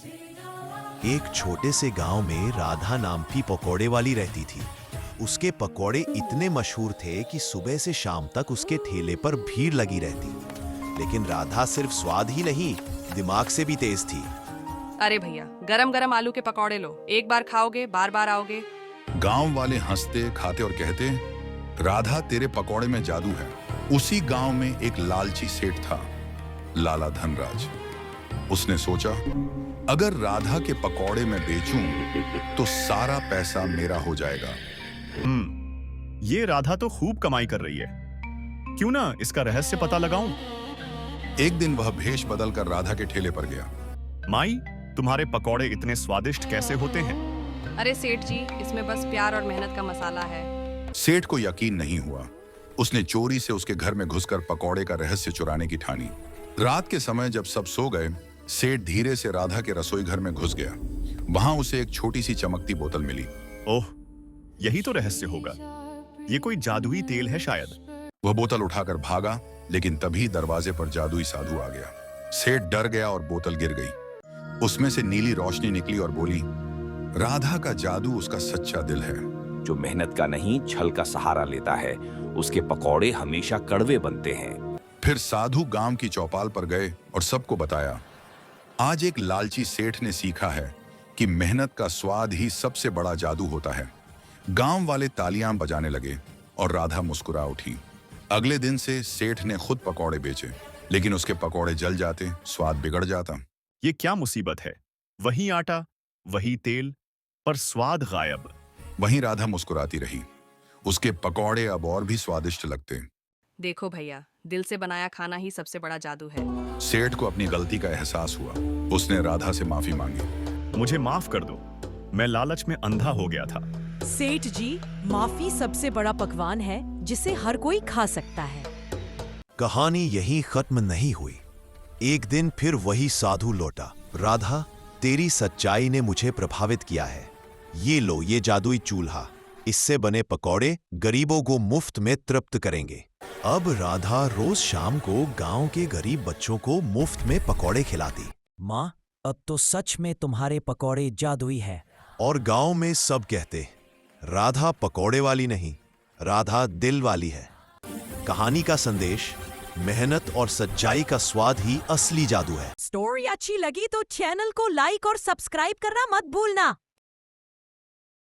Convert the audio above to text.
एक छोटे से गांव में राधा नाम की पकौड़े वाली रहती थी। उसके पकौड़े इतने मशहूर थे कि सुबह से शाम तक उसके ठेले पर भीड़ लगी रहती। लेकिन राधा सिर्फ स्वाद ही नहीं, दिमाग से भी तेज थी। अरे भैया, गरम गरम आलू के पकौड़े लो, एक बार खाओगे बार बार आओगे। गांव वाले हंसते खाते और कहते, राधा तेरे पकौड़े में जादू है। उसी गांव में एक लालची सेठ था, लाला धनराज। उसने सोचा, अगर राधा के पकौड़े में बेचूं तो सारा पैसा मेरा हो जाएगा। ये राधा तो खूब कमाई कर रही है, क्यों ना इसका रहस्य पता लगाऊं। एक दिन वह भेष बदलकर राधा के ठेले पर गया। माई, तुम्हारे पकौड़े इतने स्वादिष्ट कैसे होते हैं? अरे सेठ जी, इसमें बस प्यार और मेहनत का मसाला है। सेठ को यकीन नहीं हुआ। उसने चोरी से उसके घर में घुसकर पकौड़े का रहस्य चुराने की ठानी। रात के समय जब सब सो गए, सेठ धीरे से राधा के रसोई घर में घुस गया। वहां उसे एक छोटी सी चमकती बोतल मिली। ओह, यही तो रहस्य होगा। ये कोई जादुई तेल है शायद। वह बोतल उठाकर भागा, लेकिन तभी दरवाजे पर जादुई साधु आ गया। सेठ डर गया और बोतल गिर गई। उसमें से नीली रोशनी निकली और बोली, राधा का जादू उसका सच्चा दिल है। जो मेहनत का नहीं छल का सहारा लेता है, उसके पकौड़े हमेशा कड़वे बनते हैं। फिर साधु गांव की चौपाल पर गए और सबको बताया, आज एक लालची सेठ ने सीखा है कि मेहनत का स्वाद ही सबसे बड़ा जादू होता है। गांव वाले तालियां बजाने लगे और राधा मुस्कुरा उठी। अगले दिन से सेठ ने खुद पकौड़े बेचे, लेकिन उसके पकौड़े जल जाते, स्वाद बिगड़ जाता। ये क्या मुसीबत है? वही आटा, वही तेल, पर स्वाद गायब। वहीं राधा मुस्कुराती रही। उसके पकौड़े अब और भी स्वादिष्ट लगते। देखो भैया, दिल से बनाया खाना ही सबसे बड़ा जादू है। सेठ को अपनी गलती का एहसास हुआ। उसने राधा से माफी मांगी। मुझे माफ कर दो, मैं लालच में अंधा हो गया था। सेठ जी, माफी सबसे बड़ा पकवान है जिसे हर कोई खा सकता है। कहानी यहीं खत्म नहीं हुई। एक दिन फिर वही साधु लौटा। राधा, तेरी सच्चाई ने मुझे प्रभावित किया है। ये लो, ये जादुई चूल्हा, इससे बने पकौड़े गरीबों को मुफ्त में तृप्त करेंगे। अब राधा रोज शाम को गांव के गरीब बच्चों को मुफ्त में पकौड़े खिलाती। माँ, अब तो सच में तुम्हारे पकौड़े जादुई है। और गांव में सब कहते, राधा पकौड़े वाली नहीं, राधा दिल वाली है। कहानी का संदेश, मेहनत और सच्चाई का स्वाद ही असली जादू है। स्टोरी अच्छी लगी तो चैनल को लाइक और सब्सक्राइब करना मत भूलना।